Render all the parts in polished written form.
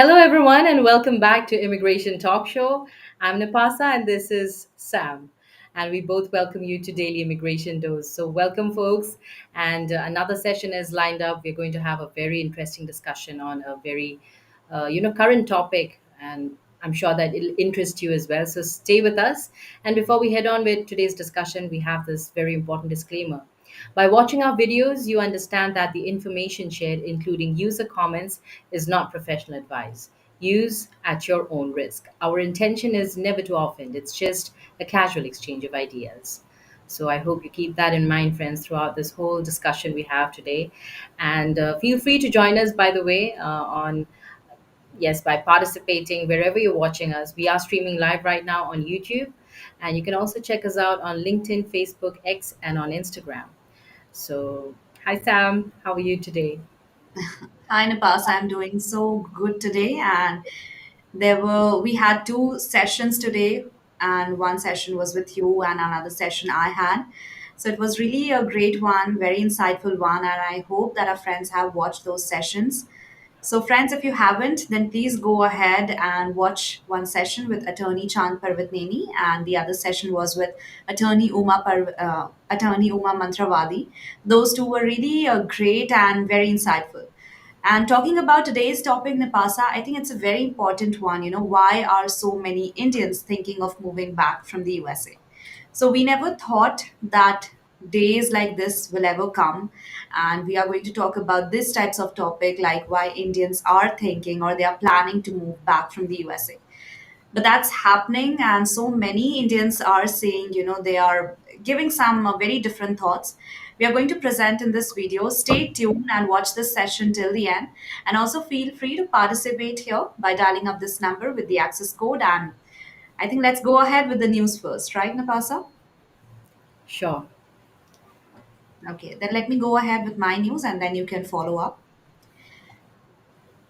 Hello, everyone, and welcome back to Immigration Talk Show. I'm Napasa, and this is Sam. And we both welcome you to Daily Immigration Dose. So, welcome, folks. And another session is lined up. We're going to have a very interesting discussion on a very, current topic, and I'm sure that it'll interest you as well. So, stay with us. And before we head on with today's discussion, we have this very important disclaimer. By watching our videos, you understand that the information shared, including user comments, is not professional advice. Use at your own risk. Our intention is never to offend, it's just a casual exchange of ideas. So I hope you keep that in mind, friends, throughout this whole discussion we have today. And feel free to join us, by the way, on yes, by participating wherever you're watching us. We are streaming live right now on YouTube, and you can also check us out on LinkedIn, Facebook, X, and on Instagram. So, hi Sam, how are you today? Hi, Napas. I'm doing so good today, and we had two sessions today, and one session was with you, and another session I had. So it was really a great one, very insightful one, and I hope that our friends have watched those sessions. So, friends, if you haven't, then please go ahead and watch one session with Attorney Chand Parvatneni, and the other session was with Attorney Uma Mantravadi. Those two were really great and very insightful. And talking about today's topic, Nipasa, I think it's a very important one. Why are so many Indians thinking of moving back from the USA? So we never thought that days like this will ever come. And we are going to talk about these types of topic like why Indians are thinking or they are planning to move back from the USA. But that's happening, and so many Indians are saying, they are giving some very different thoughts. We are going to present in this video. Stay tuned and watch this session till the end, and also feel free to participate here by dialing up this number with the access code. And I think let's go ahead with the news first, right, Napasa? Sure. Okay, then let me go ahead with my news and then you can follow up.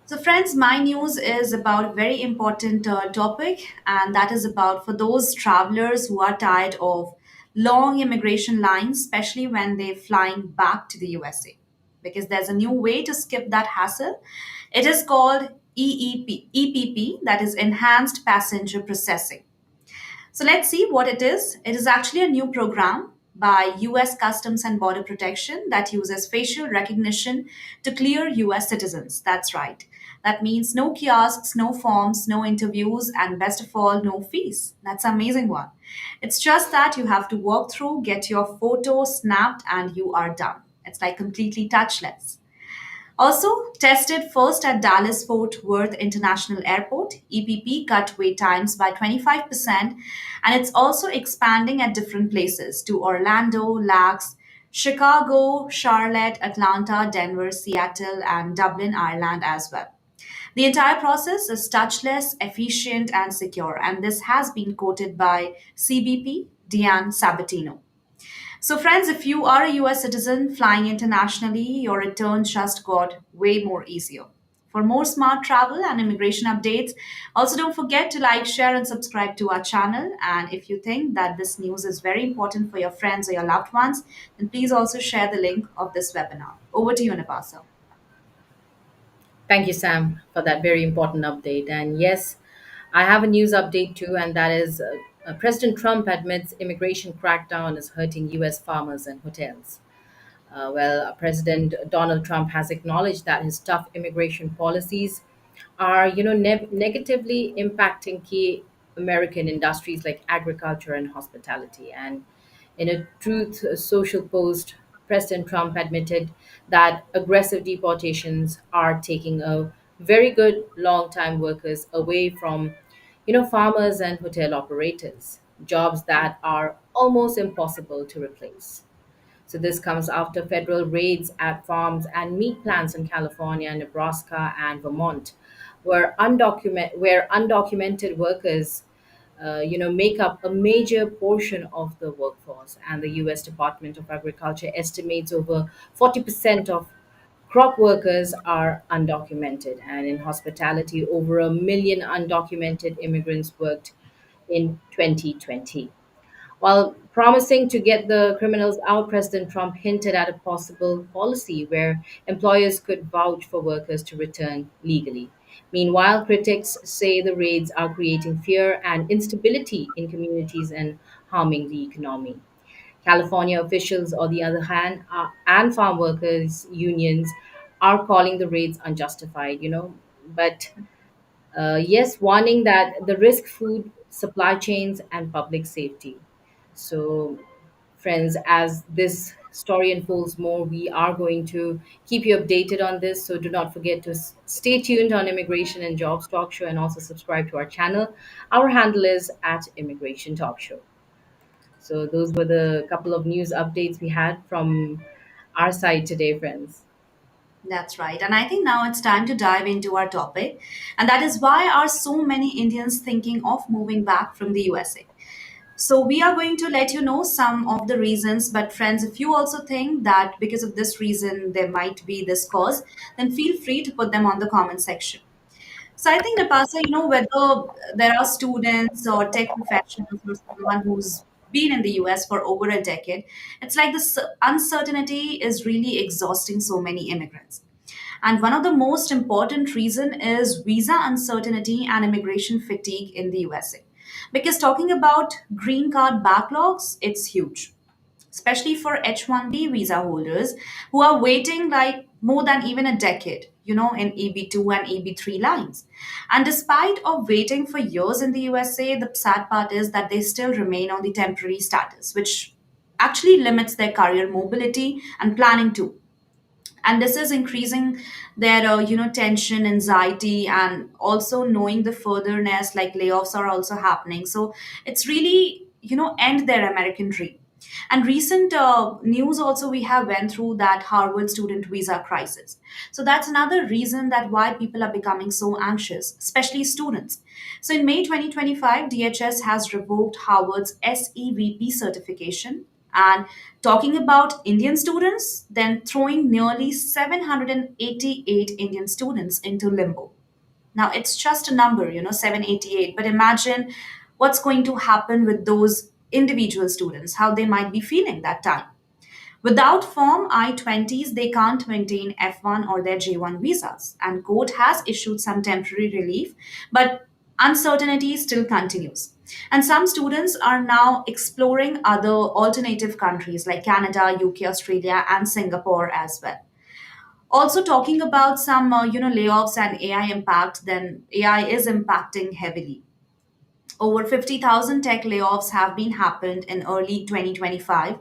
So, friends, my news is about a very important topic, and that is about for those travelers who are tired of long immigration lines, especially when they're flying back to the USA, because there's a new way to skip that hassle. It is called EPP, that is Enhanced Passenger Processing. So let's see what it is. It is actually a new program by US Customs and Border Protection that uses facial recognition to clear US citizens. That's right. That means no kiosks, no forms, no interviews, and best of all, no fees. That's an amazing one. It's just that you have to walk through, get your photo snapped, and you are done. It's like completely touchless. Also, tested first at Dallas Fort Worth International Airport, EPP cut wait times by 25%, and it's also expanding at different places to Orlando, Lax, Chicago, Charlotte, Atlanta, Denver, Seattle, and Dublin, Ireland as well. The entire process is touchless, efficient, and secure, and this has been quoted by CBP Diane Sabatino. So, friends, if you are a US citizen flying internationally, your return just got way more easier. For more smart travel and immigration updates, also don't forget to like, share, and subscribe to our channel. And if you think that this news is very important for your friends or your loved ones, then please also share the link of this webinar. Over to you, Nabasa. Thank you, Sam, for that very important update. And yes, I have a news update too, and that is President Trump admits immigration crackdown is hurting US farmers and hotels. President Donald Trump has acknowledged that his tough immigration policies are, negatively impacting key American industries like agriculture and hospitality. And in a Truth Social post, President Trump admitted that aggressive deportations are taking a very good long-time workers away from, farmers and hotel operators, jobs that are almost impossible to replace. So this comes after federal raids at farms and meat plants in California, Nebraska, and Vermont, where undocumented workers, make up a major portion of the workforce. And the U.S. Department of Agriculture estimates over 40% of crop workers are undocumented, and in hospitality, over a million undocumented immigrants worked in 2020. While promising to get the criminals out, President Trump hinted at a possible policy where employers could vouch for workers to return legally. Meanwhile, critics say the raids are creating fear and instability in communities and harming the economy. California officials, on the other hand, and farm workers' unions are calling the raids unjustified, but yes, warning that the risk food supply chains and public safety. So, friends, as this story unfolds more, we are going to keep you updated on this. So, do not forget to stay tuned on Immigration and Jobs Talk Show and also subscribe to our channel. Our handle is at Immigration Talk Show. So, those were the couple of news updates we had from our side today, friends. That's right. And I think now it's time to dive into our topic. And that is why are so many Indians thinking of moving back from the USA? So we are going to let you know some of the reasons. But friends, if you also think that because of this reason there might be this cause, then feel free to put them on the comment section. So I think, Napasa, whether there are students or tech professionals or someone who's been in the US for over a decade, it's like this uncertainty is really exhausting so many immigrants. And one of the most important reason is visa uncertainty and immigration fatigue in the USA. Because talking about green card backlogs, it's huge, especially for H-1B visa holders who are waiting like more than even a decade, in EB2 and EB3 lines. And despite of waiting for years in the USA, the sad part is that they still remain on the temporary status, which actually limits their career mobility and planning too. And this is increasing their tension, anxiety, and also knowing the furtherness, like layoffs are also happening. So it's really end their American dream. And recent news also we have went through that Harvard student visa crisis. So that's another reason that why people are becoming so anxious, especially students. So in May 2025, DHS has revoked Harvard's SEVP certification. And talking about Indian students, then throwing nearly 788 Indian students into limbo. Now, it's just a number, 788, but imagine what's going to happen with those individual students, how they might be feeling that time. Without Form I-20s, they can't maintain F1 or their J1 visas. And court has issued some temporary relief, but uncertainty still continues. And some students are now exploring other alternative countries like Canada, UK, Australia, and Singapore as well. Also talking about some layoffs and AI impact, then AI is impacting heavily. Over 50,000 tech layoffs have been happened in early 2025.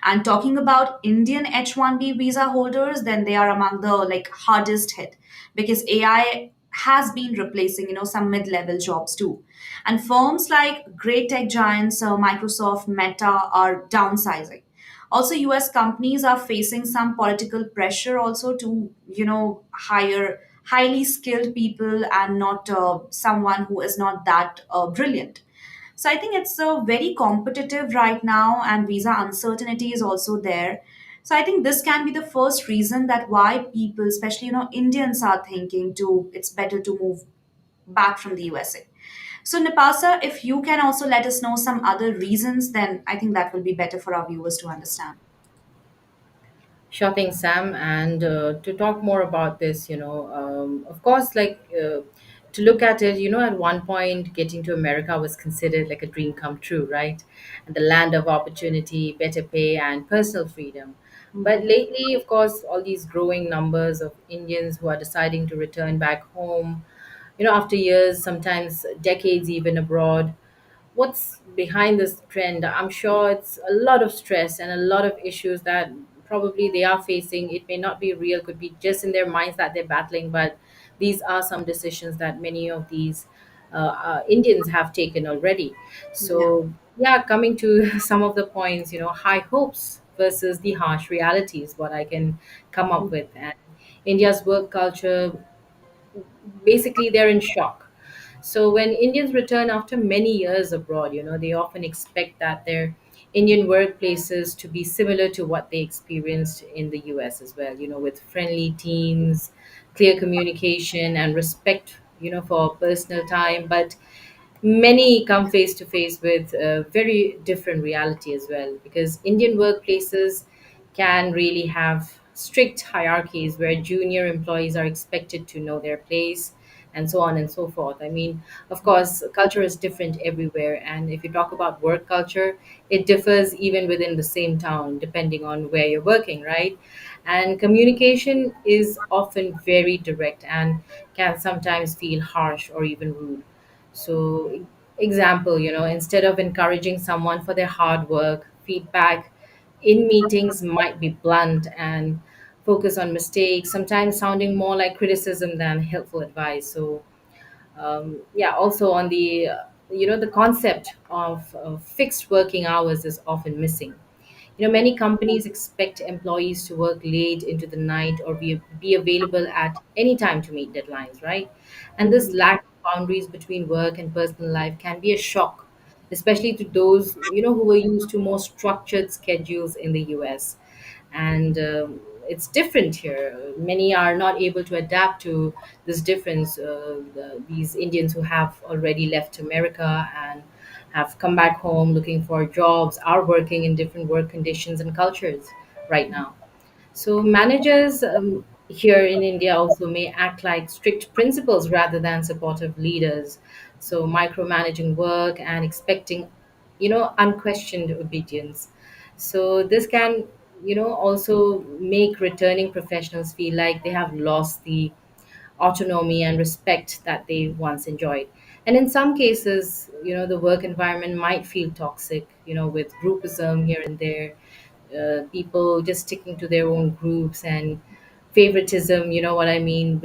And talking about Indian H-1B visa holders, then they are among the like hardest hit because AI has been replacing, some mid-level jobs too. And firms like great tech giants, Microsoft, Meta are downsizing. Also, US companies are facing some political pressure also to, hire highly skilled people and not someone who is not that brilliant. So I think it's very competitive right now, and visa uncertainty is also there. So I think this can be the first reason that why people, especially Indians, are thinking to it's better to move back from the USA. So Nipasa, if you can also let us know some other reasons, then I think that will be better for our viewers to understand. Sure thing, Sam. And to talk more about this, of course, to look at it, at one point, getting to America was considered like a dream come true, right? And the land of opportunity, better pay, and personal freedom. But lately, of course, all these growing numbers of Indians who are deciding to return back home, after years, sometimes decades even abroad, what's behind this trend? I'm sure it's a lot of stress and a lot of issues that probably they are facing. It may not be real, could be just in their minds that they're battling, but these are some decisions that many of these Indians have taken already. Yeah. So, yeah, coming to some of the points, high hopes versus the harsh realities, what I can come up with. And India's work culture, basically they're in shock. So when Indians return after many years abroad, they often expect that their Indian workplaces to be similar to what they experienced in the US as well, with friendly teams, clear communication and respect, for personal time. But many come face to face with a very different reality as well, because Indian workplaces can really have strict hierarchies where junior employees are expected to know their place. and so on and so forth. I mean, of course, culture is different everywhere. And if you talk about work culture, it differs even within the same town, depending on where you're working, right? And communication is often very direct and can sometimes feel harsh or even rude. So, example, instead of encouraging someone for their hard work, feedback in meetings might be blunt and focus on mistakes, sometimes sounding more like criticism than helpful advice. So, yeah, also on the concept of fixed working hours is often missing. Many companies expect employees to work late into the night or be available at any time to meet deadlines, right? And this lack of boundaries between work and personal life can be a shock, especially to those, who were used to more structured schedules in the US. And it's different here. Many are not able to adapt to this difference. These Indians who have already left America and have come back home looking for jobs are working in different work conditions and cultures right now. So managers here in India also may act like strict principals rather than supportive leaders. So micromanaging work and expecting, unquestioned obedience. So this can, also make returning professionals feel like they have lost the autonomy and respect that they once enjoyed. And in some cases, the work environment might feel toxic, with groupism here and there, people just sticking to their own groups and favoritism, you know what I mean,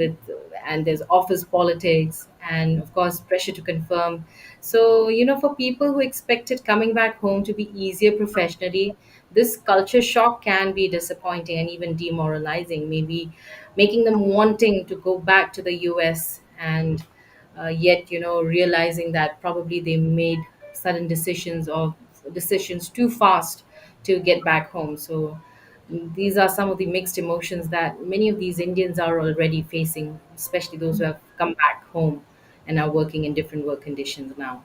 and there's office politics and of course pressure to confirm. So, for people who expected coming back home to be easier professionally, this culture shock can be disappointing and even demoralizing, maybe making them wanting to go back to the US, and yet realizing that probably they made sudden decisions too fast to get back home. So these are some of the mixed emotions that many of these Indians are already facing, especially those who have come back home and are working in different work conditions now.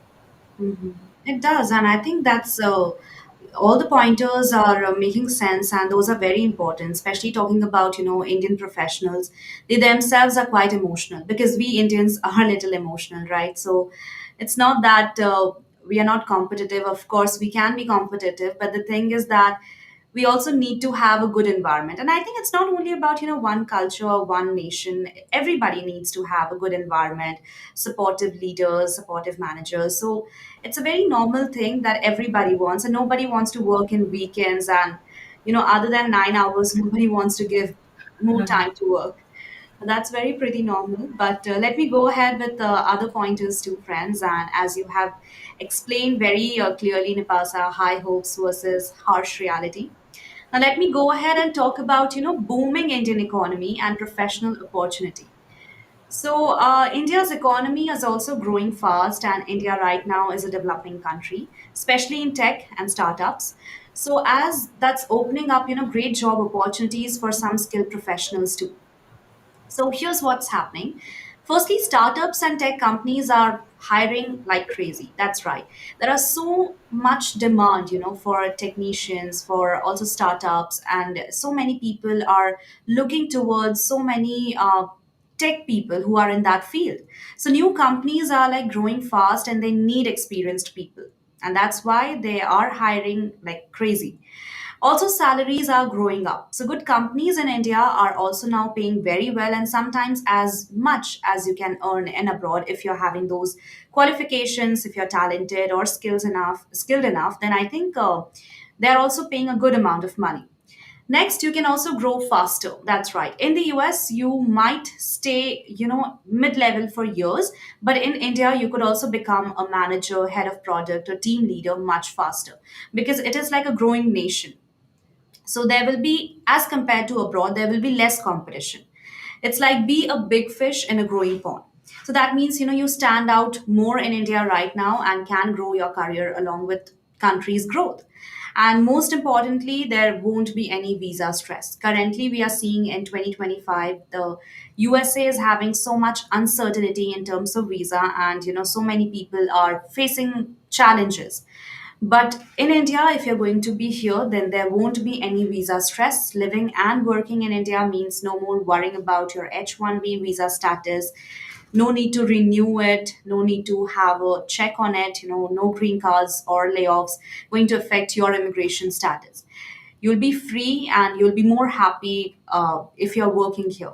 Mhm. It does, and I think that's all the pointers are making sense, and those are very important. Especially talking about Indian professionals, they themselves are quite emotional because we Indians are a little emotional, right? So it's not that we are not competitive. Of course, we can be competitive, but the thing is that we also need to have a good environment, and I think it's not only about one culture or one nation. Everybody needs to have a good environment, supportive leaders, supportive managers. So it's a very normal thing that everybody wants, and nobody wants to work in weekends, and other than 9 hours nobody wants to give more time to work. That's very pretty normal. But let me go ahead with other pointers too, friends. And as you have explained very clearly, Nipasa, high hopes versus harsh reality. Now let me go ahead and talk about booming Indian economy and professional opportunity. So India's economy is also growing fast, and India right now is a developing country, especially in tech and startups. So as that's opening up great job opportunities for some skilled professionals too. So here's what's happening. Firstly, startups and tech companies are hiring like crazy. That's right. There are so much demand, for technicians, for also startups, and so many people are looking towards so many tech people who are in that field. So new companies are like growing fast and they need experienced people. And that's why they are hiring like crazy. Also, salaries are growing up. So, good companies in India are also now paying very well, and sometimes as much as you can earn in abroad if you're having those qualifications, if you're talented or skilled enough. Then I think they're also paying a good amount of money. Next, you can also grow faster. That's right. In the US, you might stay, mid level for years, but in India, you could also become a manager, head of product, or team leader much faster because it is like a growing nation. So there will be, as compared to abroad, there will be less competition. It's like be a big fish in a growing pond. So that means you stand out more in India right now and can grow your career along with country's growth. And most importantly, there won't be any visa stress. Currently, we are seeing in 2025 the USA is having so much uncertainty in terms of visa, and so many people are facing challenges. But in India, if you're going to be here, then there won't be any visa stress. Living and working in India means no more worrying about your H 1B visa status. No need to renew it, no need to have a check on it, no green cards or layoffs going to affect your immigration status. You'll be free and you'll be more happy if you're working here.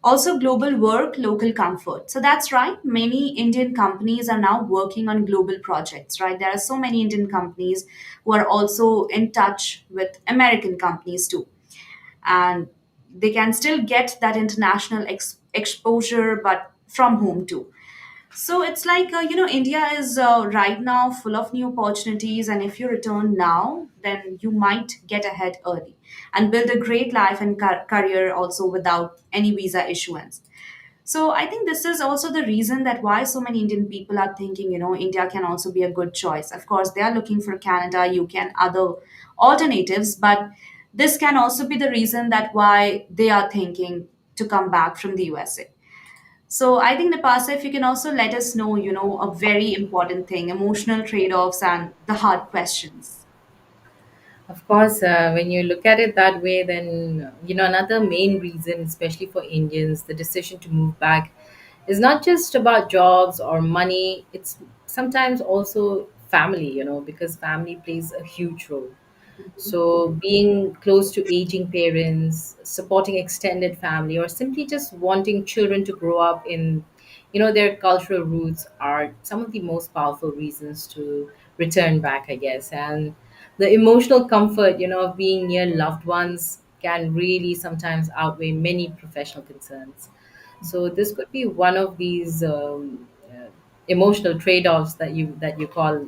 Also, global work, local comfort. So that's right. Many Indian companies are now working on global projects, right? There are so many Indian companies who are also in touch with American companies too. And they can still get that international exposure, but from home too. So it's like, India is right now full of new opportunities. And if you return now, then you might get ahead early and build a great life and career also without any visa issuance. So I think this is also the reason that why so many Indian people are thinking, India can also be a good choice. Of course, they are looking for Canada, UK, and other alternatives, but this can also be the reason that why they are thinking to come back from the USA. So I think Napasa, if you can also let us know, a very important thing, emotional trade-offs and the hard questions. Of course, when you look at it that way, then another main reason, especially for Indians, the decision to move back is not just about jobs or money. It's sometimes also family, because family plays a huge role. So, being close to aging parents, supporting extended family, or simply just wanting children to grow up in, their cultural roots are some of the most powerful reasons to return back, I guess. And the emotional comfort, of being near loved ones can really sometimes outweigh many professional concerns. So, this could be one of these emotional trade-offs that you call,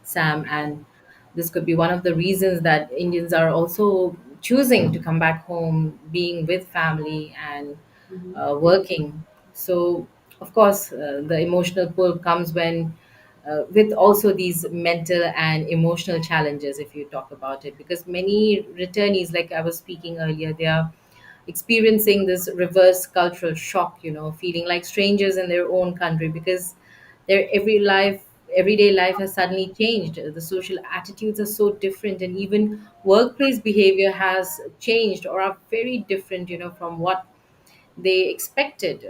Sam, and this could be one of the reasons that Indians are also choosing to come back home, being with family and working. So, of course, the emotional pull comes when, with also these mental and emotional challenges, if you talk about it, because many returnees, like I was speaking earlier, they are experiencing this reverse cultural shock, feeling like strangers in their own country because their everyday life has suddenly changed. The social attitudes are so different, and even workplace behavior has changed or are very different, from what they expected,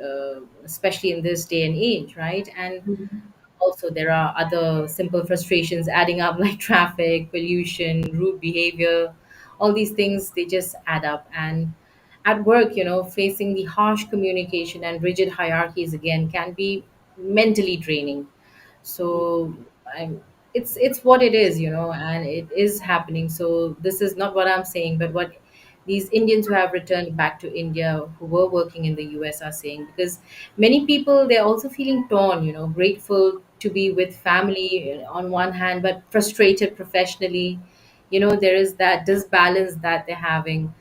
especially in this day and age, right? And also there are other simple frustrations adding up like traffic, pollution, rude behavior. All these things, they just add up. And at work, facing the harsh communication and rigid hierarchies again can be mentally draining. So I'm it's what it is, and it is happening. So this is not what I'm saying, but what these Indians who have returned back to India who were working in the US are saying, because many people, they're also feeling torn, grateful to be with family on one hand, but frustrated professionally. There is that disbalance that they're having.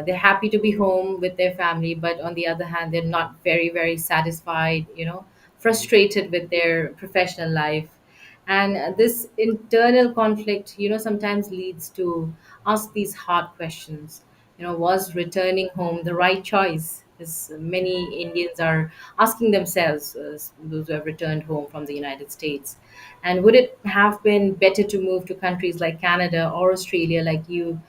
They're happy to be home with their family, but on the other hand, they're not very, very satisfied, frustrated with their professional life. And this internal conflict, sometimes leads to ask these hard questions. Was returning home the right choice? As many Indians are asking themselves, those who have returned home from the United States. And would it have been better to move to countries like Canada or Australia, like you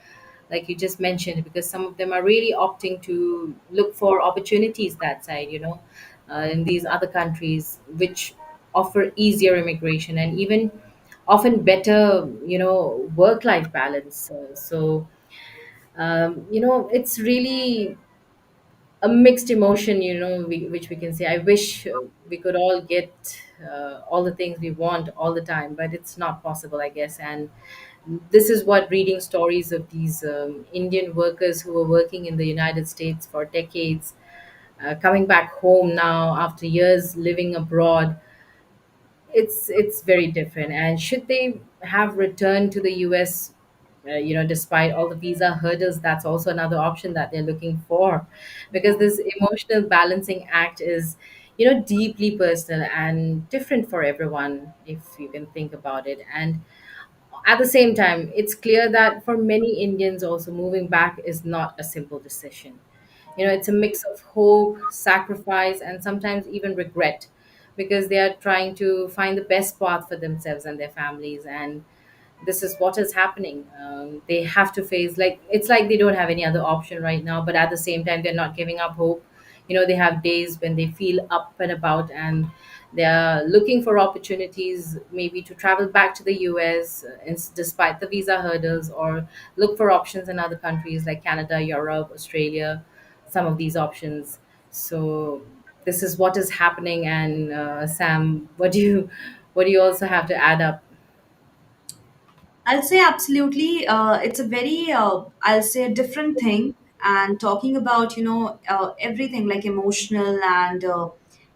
just mentioned, because some of them are really opting to look for opportunities that side, in these other countries, which offer easier immigration and even often better, work life balance. So, it's really a mixed emotion, which we can say. I wish we could all get all the things we want all the time, but it's not possible, I guess. And this is what reading stories of these Indian workers who were working in the United States for decades, coming back home now after years living abroad, it's very different. And should they have returned to the US, despite all the visa hurdles, that's also another option that they're looking for, because Yeah. this emotional balancing act is, deeply personal and different for everyone, if you can think about it. And at the same time, it's clear that for many Indians, also moving back is not a simple decision. It's a mix of hope, sacrifice, and sometimes even regret, because they are trying to find the best path for themselves and their families. And this is what is happening. They have to face, like, it's like they don't have any other option right now, but at the same time, they're not giving up hope. They have days when they feel up and about, and they are looking for opportunities, maybe to travel back to the US, despite the visa hurdles, or look for options in other countries like Canada, Europe, Australia, some of these options. So this is what is happening. And Sam, what do you also have to add up? I'll say absolutely. It's a very, I'll say, a different thing. And talking about, everything like emotional and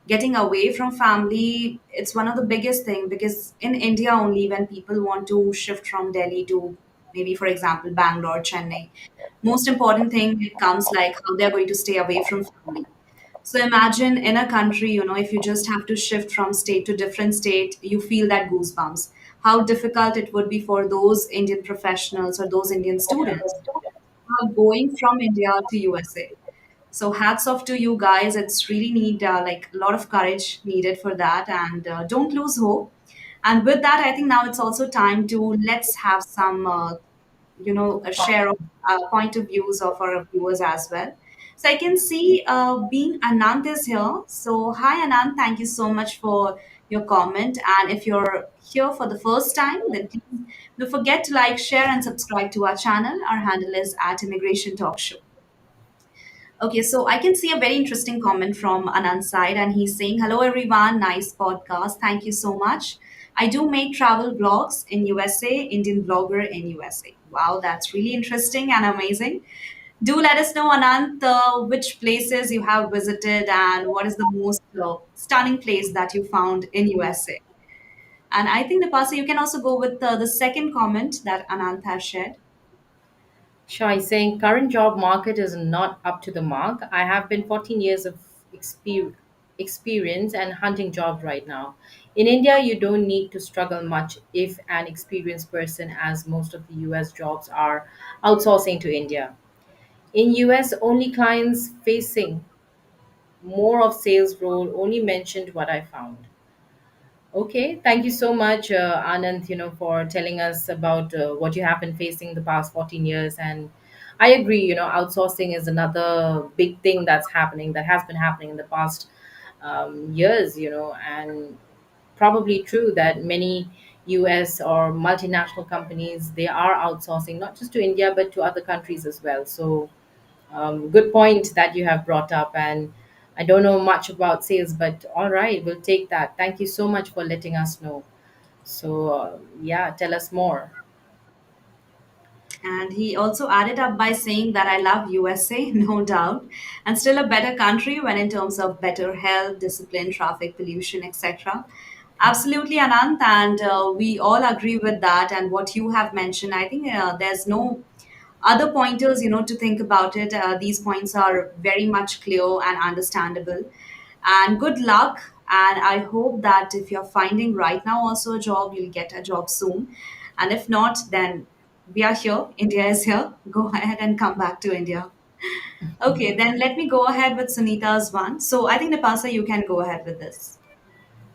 getting away from family, it's one of the biggest thing because in India only, when people want to shift from Delhi to maybe, for example, Bangalore, Chennai, most important thing it comes like how they're going to stay away from family. So imagine in a country, if you just have to shift from state to different state, you feel that goosebumps. How difficult it would be for those Indian professionals or those Indian students who are going from India to USA. So hats off to you guys. It's really need like a lot of courage needed for that, and don't lose hope. And with that, I think now it's also time to let's have some a share of point of views of our viewers as well. So I can see being Anant is here. So hi Anant, thank you so much for your comment. And if you're here for the first time, then please don't forget to like, share, and subscribe to our channel. Our handle is at Immigration Talk Show. Okay, so I can see a very interesting comment from Anand's side, and he's saying, "Hello everyone, nice podcast. Thank you so much. I do make travel blogs in USA, Indian blogger in USA. Wow, that's really interesting and amazing. Do let us know, Anand, which places you have visited and what is the most stunning place that you found in USA. And I think, Napasa, you can also go with the second comment that Anand has shared. Shai saying current job market is not up to the mark. I have been 14 years of experience and hunting jobs right now. In India, you don't need to struggle much if an experienced person, as most of the US jobs are outsourcing to India. In US, only clients facing more of sales role only mentioned what I found. Okay, thank you so much, Anand, for telling us about what you have been facing the past 14 years. And I agree, outsourcing is another big thing that's happening, that has been happening in the past years, and probably true that many US or multinational companies, they are outsourcing not just to India, but to other countries as well. So good point that you have brought up. And I don't know much about sales, but all right, we'll take that. Thank you so much for letting us know. So, yeah, tell us more. And he also added up by saying that I love USA, no doubt, and still a better country when in terms of better health, discipline, traffic, pollution, etc. Absolutely, Anant, and we all agree with that. And what you have mentioned, I think there's no other pointers, to think about it. These points are very much clear and understandable. And good luck. And I hope that if you're finding right now also a job, you'll get a job soon. And if not, then we are here. India is here. Go ahead and come back to India. Okay, then let me go ahead with Sunita's one. So I think Napasa, you can go ahead with this.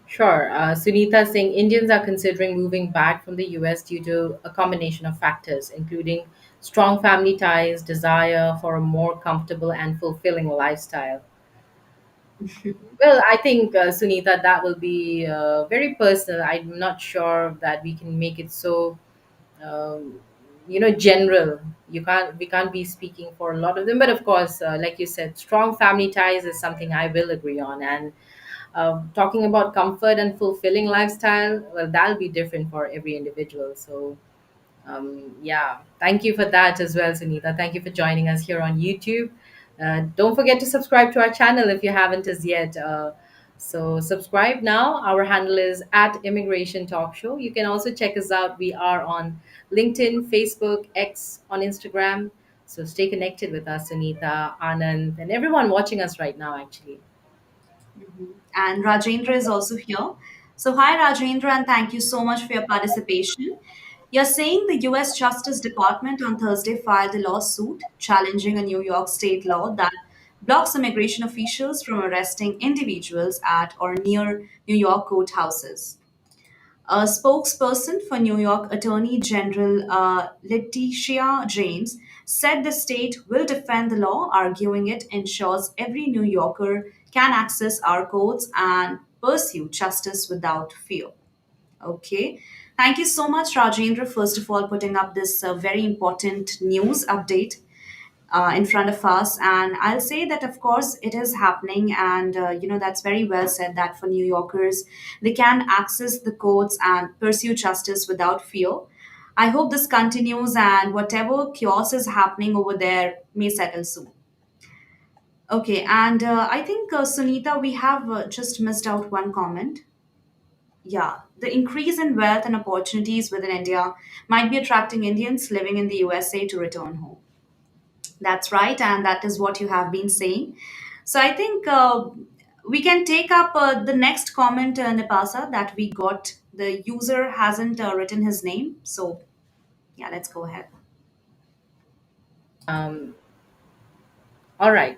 Sure. Sunita saying Indians are considering moving back from the US due to a combination of factors, including strong family ties, desire for a more comfortable and fulfilling lifestyle. Well, I think, Sunita, that will be very personal. I'm not sure that we can make it so um, general. We can't be speaking for a lot of them, but of course, like you said, strong family ties is something I will agree on. And talking about comfort and fulfilling lifestyle, well, that'll be different for every individual. So yeah, thank you for that as well, Sunita. Thank you for joining us here on YouTube. Don't forget to subscribe to our channel if you haven't as yet. So subscribe now. Our handle is at Immigration Talk Show. You can also check us out. We are on LinkedIn, Facebook, X, on Instagram. So stay connected with us, Sunita, Anand, and everyone watching us right now, actually. Mhm. And Rajendra is also here. So, hi, Rajendra, and thank you so much for your participation. You're saying the US Justice Department on Thursday filed a lawsuit challenging a New York state law that blocks immigration officials from arresting individuals at or near New York courthouses. A spokesperson for New York Attorney General Letitia James said the state will defend the law, arguing it ensures every New Yorker can access our courts and pursue justice without fear. Okay. Thank you so much, Rajendra, first of all, putting up this very important news update in front of us. And I'll say that, of course, it is happening. And, that's very well said that for New Yorkers, they can access the courts and pursue justice without fear. I hope this continues and whatever chaos is happening over there may settle soon. Okay, and I think, Sunita, we have just missed out one comment. Yeah, the increase in wealth and opportunities within India might be attracting Indians living in the USA to return home. That's right, and that is what you have been saying. So I think we can take up the next comment, Nipasa, that we got. The user hasn't written his name, so yeah, let's go ahead. Um, all right.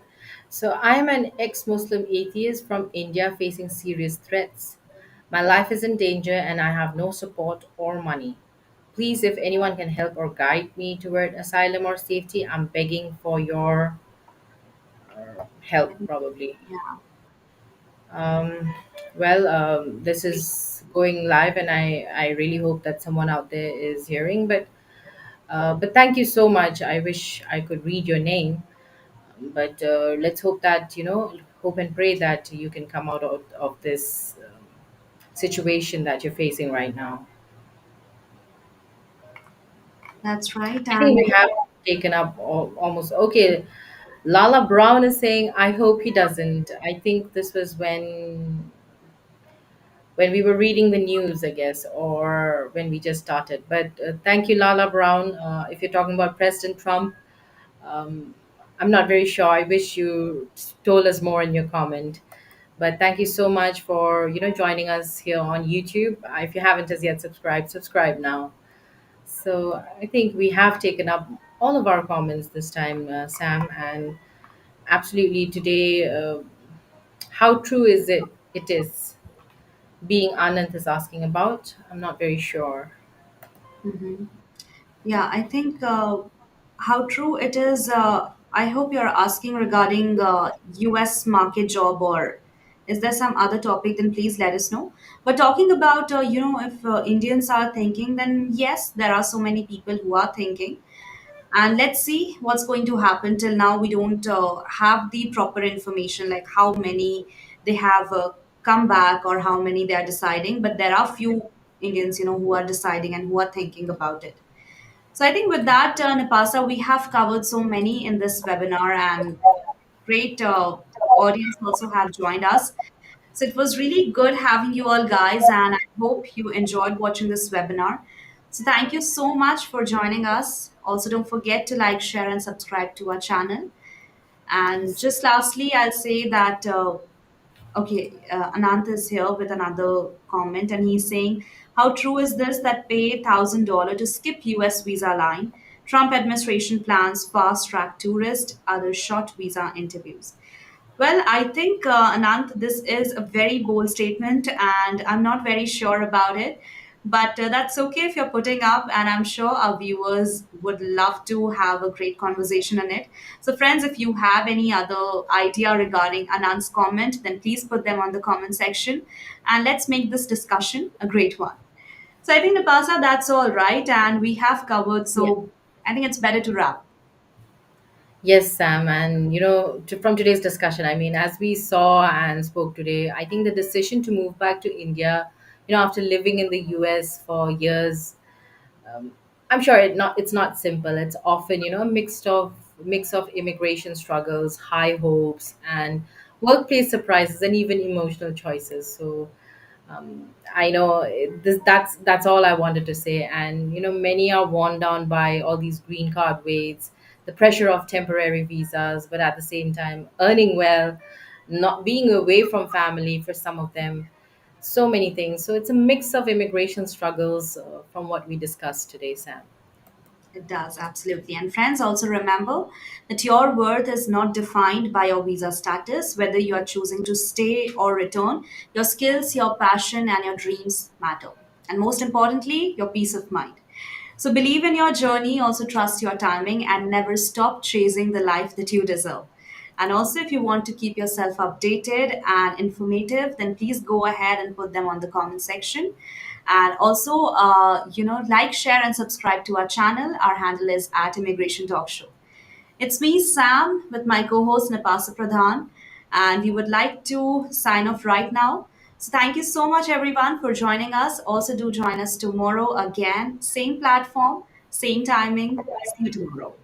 So I'm an ex-Muslim atheist from India facing serious threats. My life is in danger and I have no support or money. Please, if anyone can help or guide me toward asylum or safety, I'm begging for your help, probably. Yeah, Um, this is going live, and I really hope that someone out there is hearing. But thank you so much. I wish I could read your name, but let's hope that hope and pray that you can come out of this situation that you're facing right now. that's right. I think And we have taken up almost okay. Lala Brown is saying, I hope he doesn't. I think this was when we were reading the news, I guess, or when we just started. But thank you, Lala Brown. If you're talking about President Trump, um, I'm not very sure. I wish you told us more in your comment. But thank you so much for joining us here on YouTube. If you haven't as yet subscribed, subscribe now. So I think we have taken up all of our comments this time, Sam, and absolutely today. How true is it? It is being Anand is asking about. I'm not very sure. mhm. Yeah, I think how true it is. I hope you're asking regarding US market job, or is there some other topic? Then please let us know. But talking about, if Indians are thinking, then yes, there are so many people who are thinking. And let's see what's going to happen. Till now, we don't have the proper information, like how many they have come back or how many they are deciding. But there are few Indians, who are deciding and who are thinking about it. So I think with that, Nipasa, we have covered so many in this webinar, and great audience also have joined us. So it was really good having you all guys, and I hope you enjoyed watching this webinar. So thank you so much for joining us. Also, don't forget to like, share, and subscribe to our channel. And just lastly, I'll say that okay, Anant is here with another comment, and he's saying, "How true is this that pay $1,000 to skip U.S. visa line? Trump administration plans fast track tourist, other short visa interviews." Well, I think, Anant, this is a very bold statement, and I'm not very sure about it. But that's okay if you're putting up, and I'm sure our viewers would love to have a great conversation on it. So, friends, if you have any other idea regarding Anant's comment, then please put them on the comment section, and let's make this discussion a great one. So, I think, Napasa, that's all right, and we have covered. Yeah. So, I think it's better to wrap. Yes, Sam. And, from today's discussion, I mean, as we saw and spoke today, I think the decision to move back to India, after living in the US for years, um, I'm sure it's not simple. It's often a mix of immigration struggles, high hopes, and workplace surprises, and even emotional choices. So I know that's all I wanted to say. And many are worn down by all these green card waits, the pressure of temporary visas, but at the same time earning well, not being away from family for some of them, so many things. So it's a mix of immigration struggles from what we discussed today, Sam. It does, absolutely. And friends, also remember that your worth is not defined by your visa status, whether you are choosing to stay or return. Your skills, your passion, and your dreams matter. and most importantly, your peace of mind. So believe in your journey, also trust your timing, and never stop chasing the life that you deserve. And also, if you want to keep yourself updated and informative, then please go ahead and put them on the comment section. And also, like, share, and subscribe to our channel. Our handle is at Immigration Talk Show. It's me, Sam, with my co host, Napasa Pradhan, and we would like to sign off right now. So, thank you so much, everyone, for joining us. Also, do join us tomorrow again, same platform, same timing. See you tomorrow.